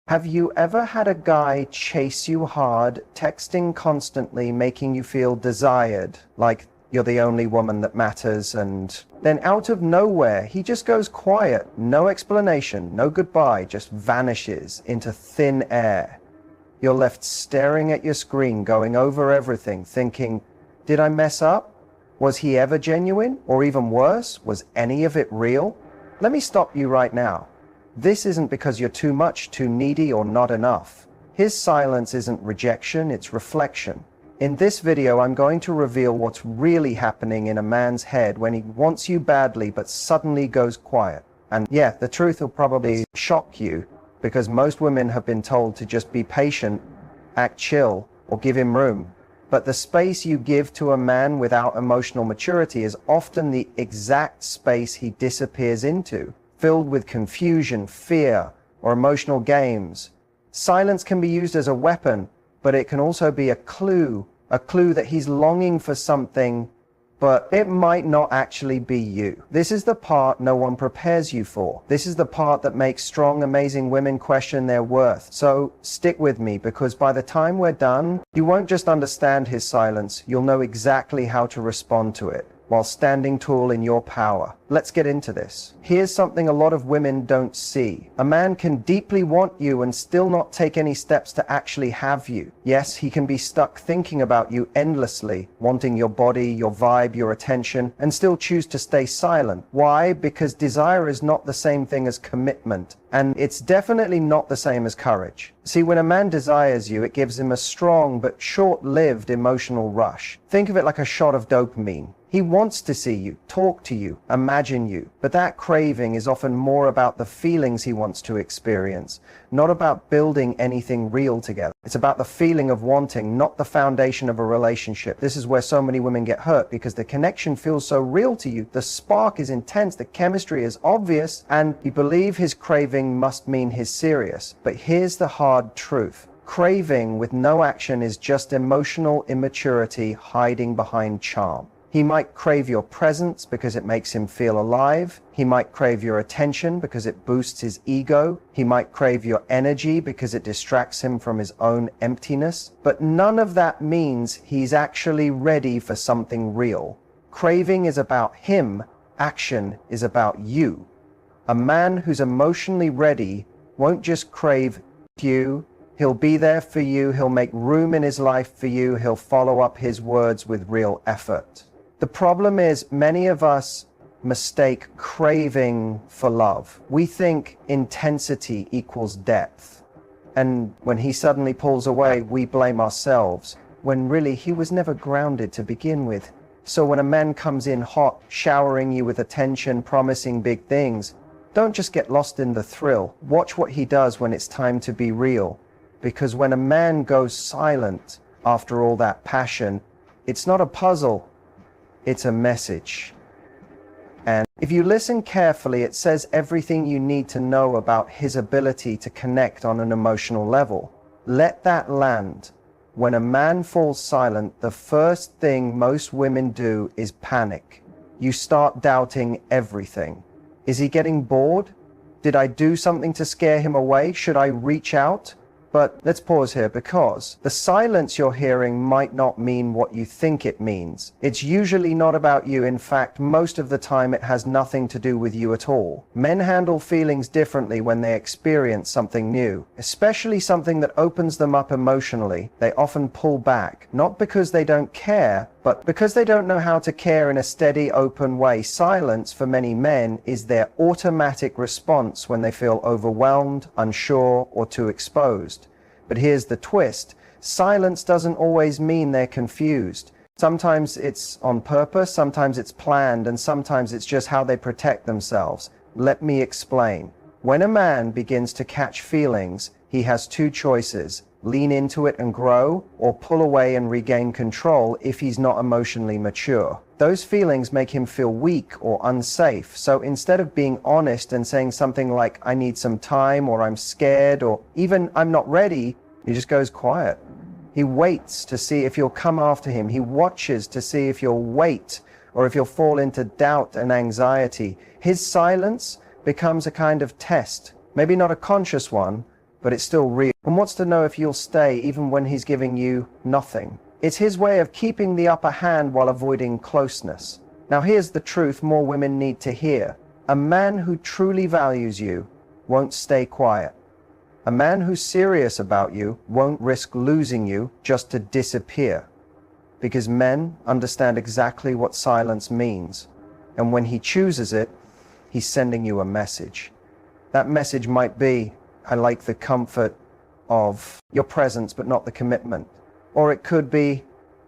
Have you ever had a guy chase you hard, texting constantly, making you feel desired, like you're the only woman that matters, and then out of nowhere, he just goes quiet, no explanation, no goodbye, just vanishes into thin air. You're left staring at your screen, going over everything, thinking, did I mess up? Was he ever genuine? Or even worse, was any of it real? Let me stop you right now. This isn't because you're too much, too needy, or not enough. His silence isn't rejection, it's reflection. In this video, I'm going to reveal what's really happening in a man's head when he wants you badly but suddenly goes quiet. And yeah, the truth will probably shock you, because most women have been told to just be patient, act chill, or give him room. But the space you give to a man without emotional maturity is often the exact space he disappears into, filled with confusion, fear, or emotional games. Silence can be used as a weapon, but it can also be a clue that he's longing for something, but it might not actually be you. This is the part no one prepares you for. This is the part that makes strong, amazing women question their worth. So stick with me, because by the time we're done, you won't just understand his silence, you'll know exactly how to respond to it, while standing tall in your power. Let's get into this. Here's something a lot of women don't see. A man can deeply want you and still not take any steps to actually have you. Yes, he can be stuck thinking about you endlessly, wanting your body, your vibe, your attention, and still choose to stay silent. Why? Because desire is not the same thing as commitment, and it's definitely not the same as courage. See, when a man desires you, it gives him a strong but short-lived emotional rush. Think of it like a shot of dopamine. He wants to see you, talk to you, imagine you, but that craving is often more about the feelings he wants to experience, not about building anything real together. It's about the feeling of wanting, not the foundation of a relationship. This is where so many women get hurt, because the connection feels so real to you, the spark is intense, the chemistry is obvious, and you believe his craving must mean he's serious. But here's the hard truth. Craving with no action is just emotional immaturity hiding behind charm. He might crave your presence because it makes him feel alive. He might crave your attention because it boosts his ego. He might crave your energy because it distracts him from his own emptiness. But none of that means he's actually ready for something real. Craving is about him. Action is about you. A man who's emotionally ready won't just crave you. He'll be there for you. He'll make room in his life for you. He'll follow up his words with real effort. The problem is, many of us mistake craving for love. We think intensity equals depth. And when he suddenly pulls away, we blame ourselves, when really he was never grounded to begin with. So when a man comes in hot, showering you with attention, promising big things, don't just get lost in the thrill. Watch what he does when it's time to be real. Because when a man goes silent after all that passion, it's not a puzzle. It's a message. And if you listen carefully, it says everything you need to know about his ability to connect on an emotional level. Let that land. When a man falls silent, the first thing most women do is panic. You start doubting everything. Is he getting bored? Did I do something to scare him away? Should I reach out? But let's pause here, because the silence you're hearing might not mean what you think it means. It's usually not about you. In fact, most of the time it has nothing to do with you at all. Men handle feelings differently when they experience something new, especially something that opens them up emotionally. They often pull back, not because they don't care, but because they don't know how to care in a steady, open way. Silence, for many men, is their automatic response when they feel overwhelmed, unsure, or too exposed. But here's the twist. Silence doesn't always mean they're confused. Sometimes it's on purpose, sometimes it's planned, and sometimes it's just how they protect themselves. Let me explain. When a man begins to catch feelings, he has two choices: lean into it and grow, or pull away and regain control if he's not emotionally mature. Those feelings make him feel weak or unsafe, so instead of being honest and saying something like, I need some time, or I'm scared, or even I'm not ready, he just goes quiet. He waits to see if you'll come after him. He watches to see if you'll wait, or if you'll fall into doubt and anxiety. His silence becomes a kind of test, maybe not a conscious one, but it's still real, and wants to know if you'll stay even when he's giving you nothing. It's his way of keeping the upper hand while avoiding closeness. Now here's the truth more women need to hear. A man who truly values you won't stay quiet. A man who's serious about you won't risk losing you just to disappear. Because men understand exactly what silence means. And when he chooses it, he's sending you a message. That message might be, I like the comfort of your presence, but not the commitment. Or it could be,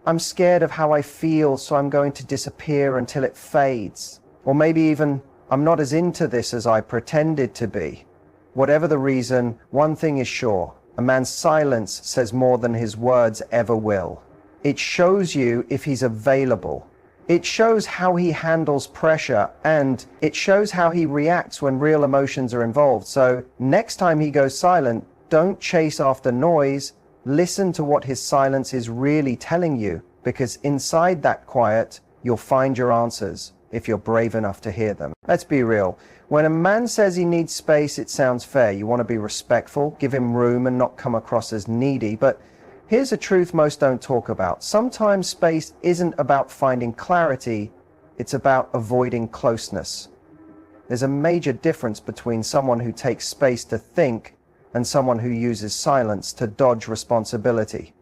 I'm scared of how I feel, so I'm going to disappear until it fades. Or maybe even, I'm not as into this as I pretended to be. Whatever the reason, one thing is sure. A man's silence says more than his words ever will. It shows you if he's available. It shows how he handles pressure, and it shows how he reacts when real emotions are involved. So next time he goes silent, don't chase after noise. Listen to what his silence is really telling you, because inside that quiet, you'll find your answers if you're brave enough to hear them. Let's be real. When a man says he needs space, it sounds fair. You want to be respectful, give him room, and not come across as needy. But here's a truth most don't talk about. Sometimes space isn't about finding clarity, it's about avoiding closeness. There's a major difference between someone who takes space to think and someone who uses silence to dodge responsibility.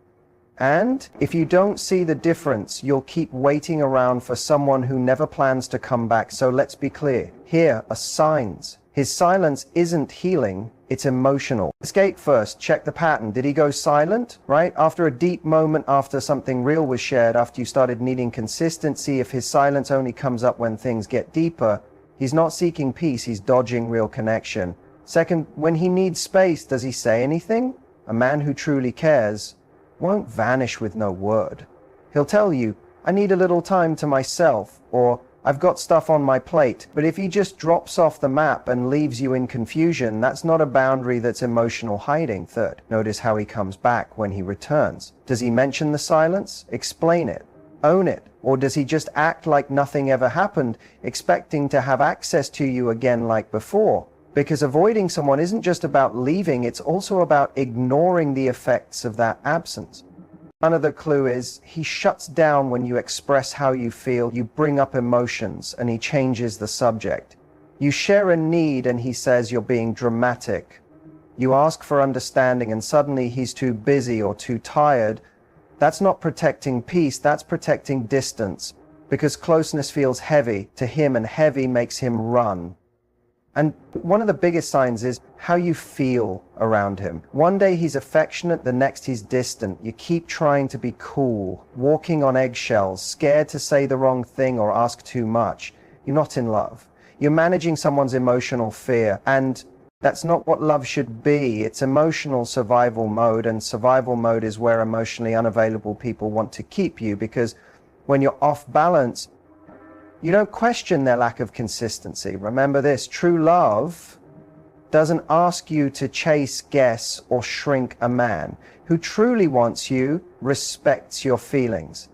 And if you don't see the difference, you'll keep waiting around for someone who never plans to come back. So let's be clear. Here are signs. His silence isn't healing, it's emotional. Escape first, check the pattern. Did he go silent, right? After a deep moment, after something real was shared, after you started needing consistency, if his silence only comes up when things get deeper, he's not seeking peace, he's dodging real connection. Second, when he needs space, does he say anything? A man who truly cares won't vanish with no word. He'll tell you, I need a little time to myself, or I've got stuff on my plate. But if he just drops off the map and leaves you in confusion, that's not a boundary, that's emotional hiding. Third, notice how he comes back when he returns. Does he mention the silence? Explain it. Own it. Or does he just act like nothing ever happened, expecting to have access to you again like before? Because avoiding someone isn't just about leaving, it's also about ignoring the effects of that absence. Another clue is he shuts down when you express how you feel, you bring up emotions, and he changes the subject. You share a need and he says you're being dramatic. You ask for understanding and suddenly he's too busy or too tired. That's not protecting peace, that's protecting distance. Because closeness feels heavy to him, and heavy makes him run. And one of the biggest signs is how you feel around him. One day he's affectionate, the next he's distant. You keep trying to be cool, walking on eggshells, scared to say the wrong thing or ask too much. You're not in love. You're managing someone's emotional fear, and that's not what love should be. It's emotional survival mode, and survival mode is where emotionally unavailable people want to keep you, because when you're off balance, you don't question their lack of consistency. Remember this, true love doesn't ask you to chase, guess, or shrink a man. Who truly wants you respects your feelings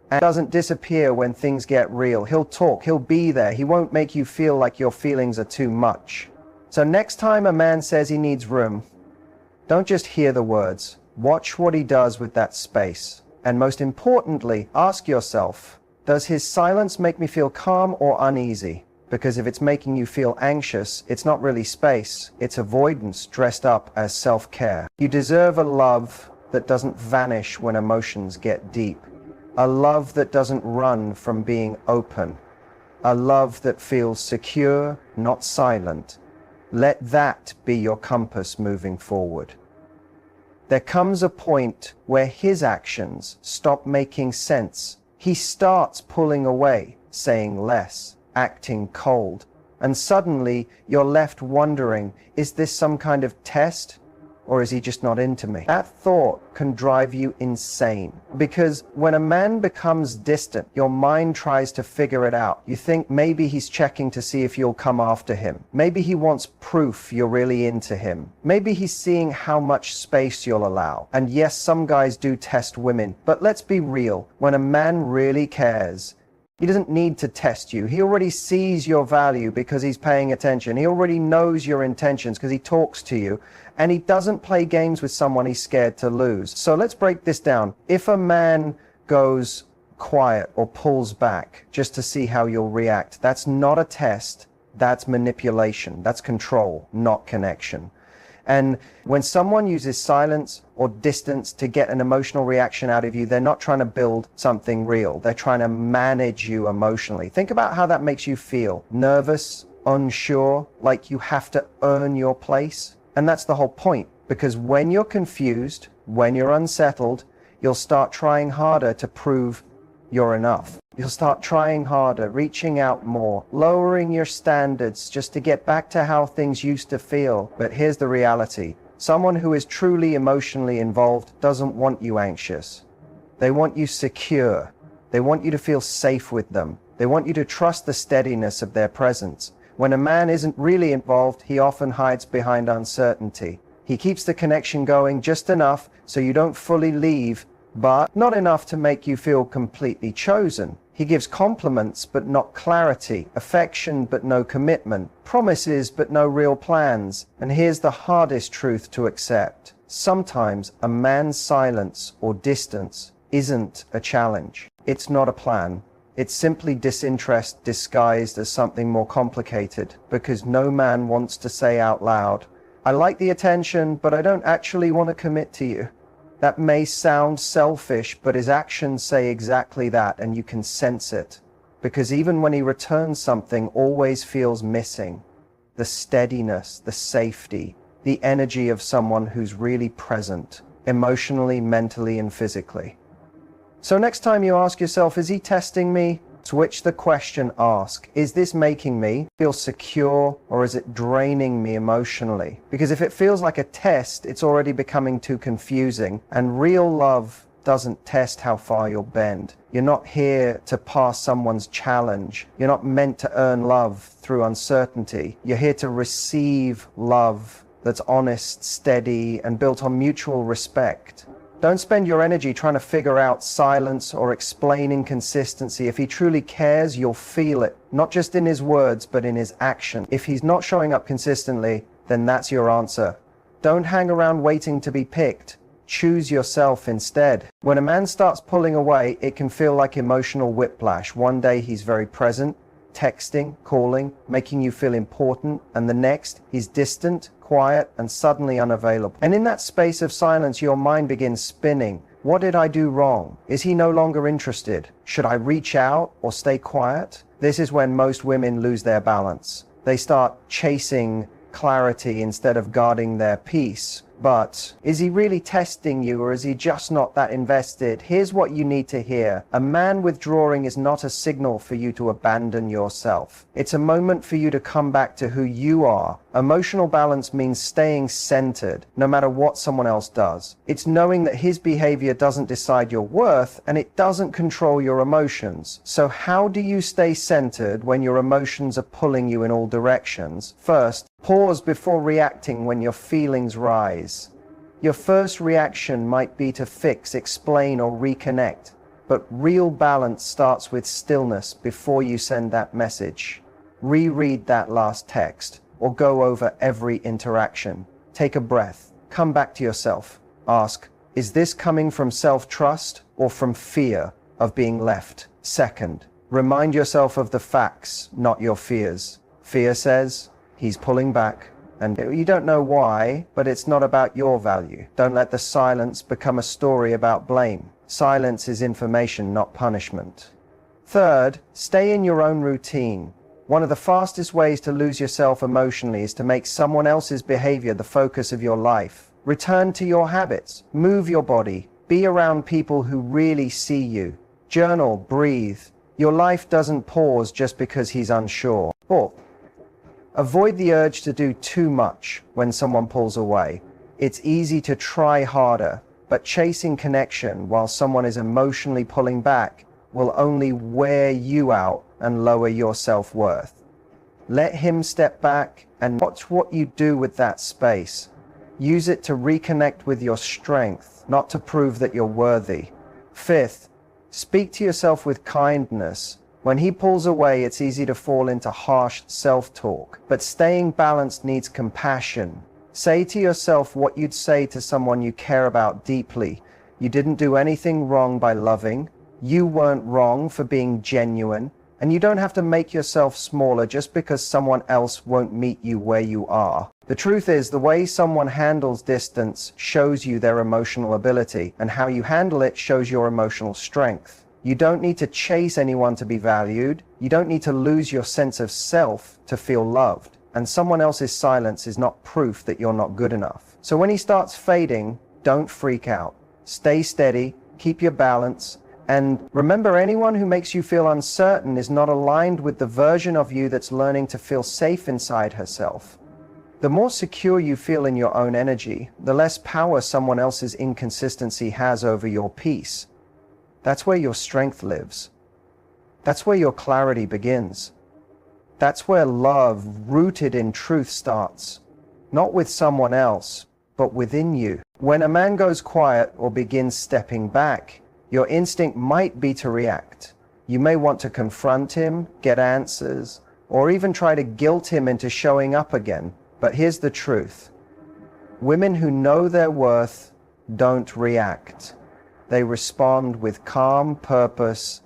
and doesn't disappear when things get real. He'll talk, he'll be there. He won't make you feel like your feelings are too much. So next time a man says he needs room, don't just hear the words. Watch what he does with that space. And most importantly, ask yourself, does his silence make me feel calm or uneasy? Because if it's making you feel anxious, it's not really space, it's avoidance dressed up as self-care. You deserve a love that doesn't vanish when emotions get deep. A love that doesn't run from being open. A love that feels secure, not silent. Let that be your compass moving forward. There comes a point where his actions stop making sense. He starts pulling away, saying less, acting cold, and suddenly you're left wondering, is this some kind of test, or is he just not into me? That thought can drive you insane, because when a man becomes distant, your mind tries to figure it out. You think maybe he's checking to see if you'll come after him. Maybe he wants proof you're really into him. Maybe he's seeing how much space you'll allow. And yes, some guys do test women, but let's be real. When a man really cares, He doesn't need to test you. He already sees your value because he's paying attention. He already knows your intentions because he talks to you. And he doesn't play games with someone he's scared to lose. So let's break this down. If a man goes quiet or pulls back just to see how you'll react, that's not a test. That's manipulation. That's control, not connection. And when someone uses silence or distance to get an emotional reaction out of you, they're not trying to build something real. They're trying to manage you emotionally. Think about how that makes you feel. Nervous, unsure, like you have to earn your place. And that's the whole point. Because when you're confused, when you're unsettled, you'll start trying harder to prove you're enough. You'll start trying harder, reaching out more, lowering your standards just to get back to how things used to feel. But here's the reality. Someone who is truly emotionally involved doesn't want you anxious. They want you secure. They want you to feel safe with them. They want you to trust the steadiness of their presence. When a man isn't really involved, he often hides behind uncertainty. He keeps the connection going just enough so you don't fully leave, but not enough to make you feel completely chosen. He gives compliments but not clarity, affection but no commitment, promises but no real plans. And here's the hardest truth to accept. Sometimes a man's silence or distance isn't a challenge. It's not a plan. It's simply disinterest disguised as something more complicated, because no man wants to say out loud, "I like the attention, but I don't actually want to commit to you." That may sound selfish, but his actions say exactly that, and you can sense it. Because even when he returns, something always feels missing. The steadiness, the safety, the energy of someone who's really present, emotionally, mentally, and physically. So next time you ask yourself, is he testing me? Switch the question, ask, is this making me feel secure, or is it draining me emotionally? Because if it feels like a test, it's already becoming too confusing, and real love doesn't test how far you'll bend. You're not here to pass someone's challenge. You're not meant to earn love through uncertainty. You're here to receive love that's honest, steady, and built on mutual respect. Don't spend your energy trying to figure out silence or explain inconsistency. If he truly cares, you'll feel it, not just in his words, but in his action. If he's not showing up consistently, then that's your answer. Don't hang around waiting to be picked. Choose yourself instead. When a man starts pulling away, it can feel like emotional whiplash. One day he's very present, texting, calling, making you feel important, and the next he's distant, quiet, and suddenly unavailable. And in that space of silence, your mind begins spinning. What did I do wrong? Is he no longer interested? Should I reach out or stay quiet? This is when most women lose their balance. They start chasing clarity instead of guarding their peace. But is he really testing you, or is he just not that invested? Here's what you need to hear. A man withdrawing is not a signal for you to abandon yourself. It's a moment for you to come back to who you are. Emotional balance means staying centered, no matter what someone else does. It's knowing that his behavior doesn't decide your worth, and it doesn't control your emotions. So how do you stay centered when your emotions are pulling you in all directions? First, pause before reacting when your feelings rise. Your first reaction might be to fix, explain, or reconnect, but real balance starts with stillness before you send that message. Reread that last text, or go over every interaction. Take a breath. Come back to yourself. Ask, is this coming from self-trust or from fear of being left? Second, remind yourself of the facts, not your fears. Fear says, he's pulling back, and you don't know why, but it's not about your value. Don't let the silence become a story about blame. Silence is information, not punishment. Third, stay in your own routine. One of the fastest ways to lose yourself emotionally is to make someone else's behavior the focus of your life. Return to your habits. Move your body. Be around people who really see you. Journal, breathe. Your life doesn't pause just because he's unsure. Fourth, avoid the urge to do too much when someone pulls away. It's easy to try harder, but chasing connection while someone is emotionally pulling back will only wear you out and lower your self-worth. Let him step back and watch what you do with that space. Use it to reconnect with your strength, not to prove that you're worthy. Fifth, speak to yourself with kindness. When he pulls away, it's easy to fall into harsh self-talk. But staying balanced needs compassion. Say to yourself what you'd say to someone you care about deeply. You didn't do anything wrong by loving. You weren't wrong for being genuine. And you don't have to make yourself smaller just because someone else won't meet you where you are. The truth is, the way someone handles distance shows you their emotional ability, and how you handle it shows your emotional strength. You don't need to chase anyone to be valued. You don't need to lose your sense of self to feel loved. And someone else's silence is not proof that you're not good enough. So when he starts fading, don't freak out. Stay steady, keep your balance, and remember, anyone who makes you feel uncertain is not aligned with the version of you that's learning to feel safe inside herself. The more secure you feel in your own energy, the less power someone else's inconsistency has over your peace. That's where your strength lives. That's where your clarity begins. That's where love, rooted in truth, starts. Not with someone else, but within you. When a man goes quiet or begins stepping back, your instinct might be to react. You may want to confront him, get answers, or even try to guilt him into showing up again. But here's the truth. Women who know their worth don't react. They respond with calm purpose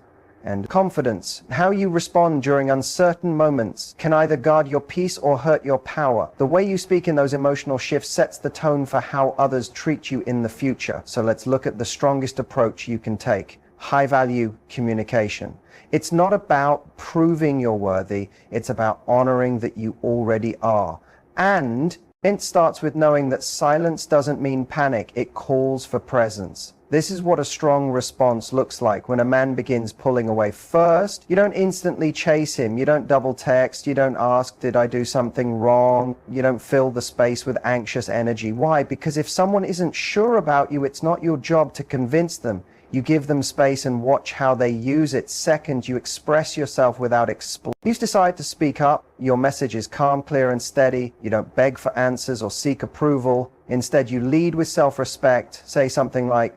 and confidence. How you respond during uncertain moments can either guard your peace or hurt your power. The way you speak in those emotional shifts sets the tone for how others treat you in the future. So let's look at the strongest approach you can take. High-value communication. It's not about proving you're worthy. It's about honoring that you already are. And it starts with knowing that silence doesn't mean panic. It calls for presence. This is what a strong response looks like when a man begins pulling away. First, you don't instantly chase him. You don't double text. You don't ask, did I do something wrong? You don't fill the space with anxious energy. Why? Because if someone isn't sure about you, it's not your job to convince them. You give them space and watch how they use it. Second, you express yourself without explaining. You decide to speak up. Your message is calm, clear, and steady. You don't beg for answers or seek approval. Instead, you lead with self-respect. Say something like,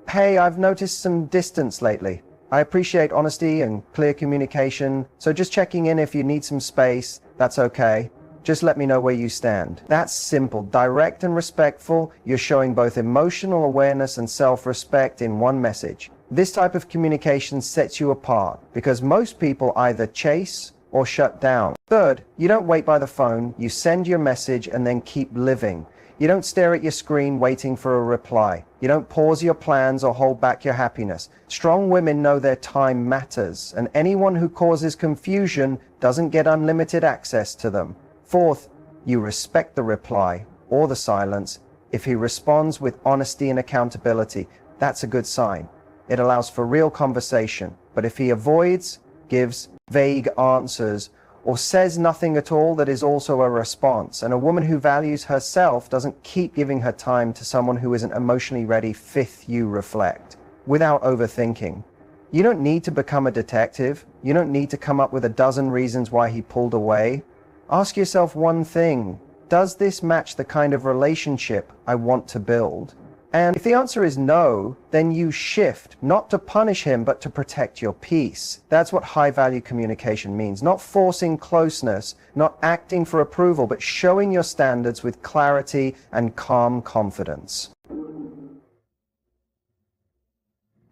hey, I've noticed some distance lately. I appreciate honesty and clear communication, so just checking in if you need some space, that's okay. Just let me know where you stand. That's simple, direct and respectful. You're showing both emotional awareness and self-respect in one message. This type of communication sets you apart because most people either chase or shut down. Third, you don't wait by the phone, you send your message and then keep living. You don't stare at your screen waiting for a reply. You don't pause your plans or hold back your happiness. Strong women know their time matters, and anyone who causes confusion doesn't get unlimited access to them. Fourth, you respect the reply or the silence. If he responds with honesty and accountability, that's a good sign. It allows for real conversation. But if he avoids, gives vague answers, or says nothing at all, that is also a response. And a woman who values herself doesn't keep giving her time to someone who isn't emotionally ready. Fifth, you reflect without overthinking. You don't need to become a detective. You don't need to come up with a dozen reasons why he pulled away. Ask yourself one thing. Does this match the kind of relationship I want to build? And if the answer is no, then you shift, not to punish him, but to protect your peace. That's what high-value communication means. Not forcing closeness, not acting for approval, but showing your standards with clarity and calm confidence.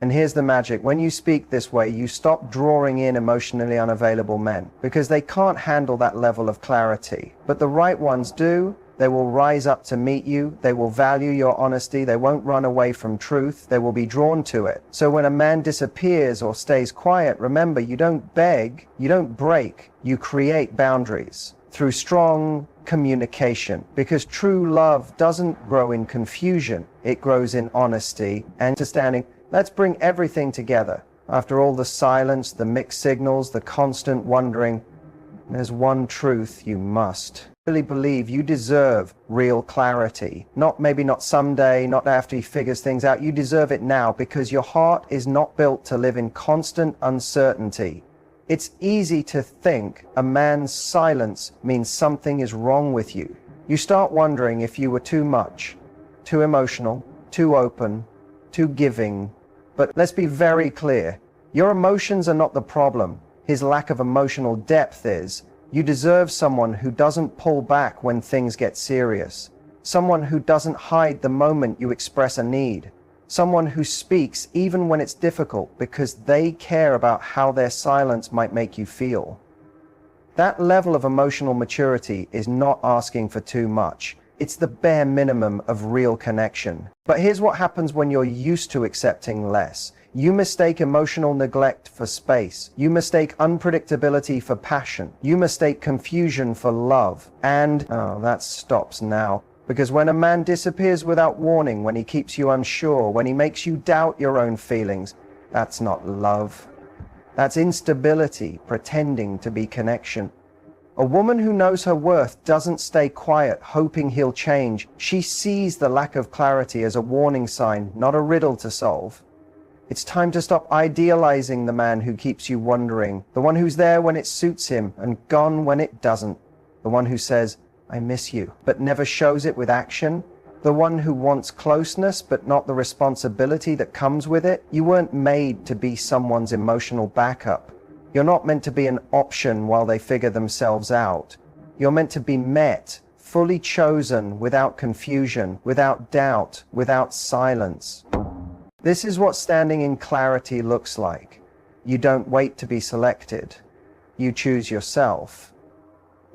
And here's the magic. When you speak this way, you stop drawing in emotionally unavailable men because they can't handle that level of clarity. But the right ones do. They will rise up to meet you. They will value your honesty. They won't run away from truth. They will be drawn to it. So when a man disappears or stays quiet, remember, you don't beg, you don't break, you create boundaries through strong communication, because true love doesn't grow in confusion. It grows in honesty and understanding. Let's bring everything together. After all the silence, the mixed signals, the constant wondering, there's one truth you must really believe. You deserve real clarity. Maybe not someday, not after he figures things out. You deserve it now, because your heart is not built to live in constant uncertainty. It's easy to think a man's silence means something is wrong with you. You start wondering if you were too much, too emotional, too open, too giving. But let's be very clear. Your emotions are not the problem. his lack of emotional depth is, you deserve someone who doesn't pull back when things get serious, someone who doesn't hide the moment you express a need, someone who speaks even when it's difficult because they care about how their silence might make you feel. That level of emotional maturity is not asking for too much. It's the bare minimum of real connection. But here's what happens when you're used to accepting less. You mistake emotional neglect for space. You mistake unpredictability for passion. You mistake confusion for love. And, that stops now. Because when a man disappears without warning, when he keeps you unsure, when he makes you doubt your own feelings, that's not love. That's instability pretending to be connection. A woman who knows her worth doesn't stay quiet hoping he'll change. She sees the lack of clarity as a warning sign, not a riddle to solve. It's time to stop idealizing the man who keeps you wondering, the one who's there when it suits him and gone when it doesn't, the one who says, "I miss you," but never shows it with action, the one who wants closeness but not the responsibility that comes with it. You weren't made to be someone's emotional backup. You're not meant to be an option while they figure themselves out. You're meant to be met, fully chosen, without confusion, without doubt, without silence. This is what standing in clarity looks like. You don't wait to be selected. You choose yourself.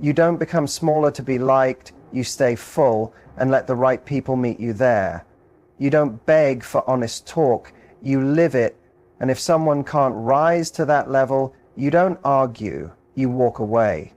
You don't become smaller to be liked. You stay full and let the right people meet you there. You don't beg for honest talk. You live it. And if someone can't rise to that level, you don't argue. You walk away.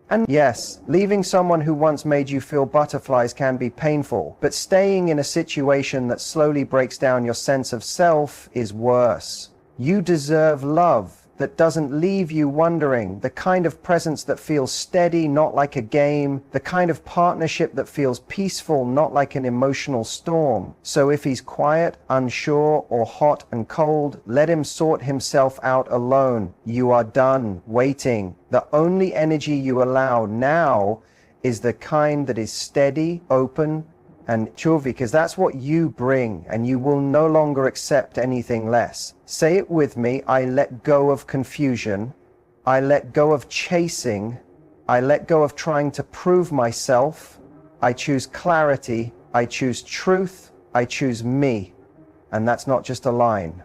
And yes, leaving someone who once made you feel butterflies can be painful, but staying in a situation that slowly breaks down your sense of self is worse. You deserve love that doesn't leave you wondering, the kind of presence that feels steady, not like a game, the kind of partnership that feels peaceful, not like an emotional storm. So if he's quiet, unsure, or hot and cold, let him sort himself out alone. You are done waiting. The only energy you allow now is the kind that is steady, open, and true, because that's what you bring, and you will no longer accept anything less. Say it with me. I let go of confusion. I let go of chasing. I let go of trying to prove myself. I choose clarity. I choose truth. I choose me. And that's not just a line.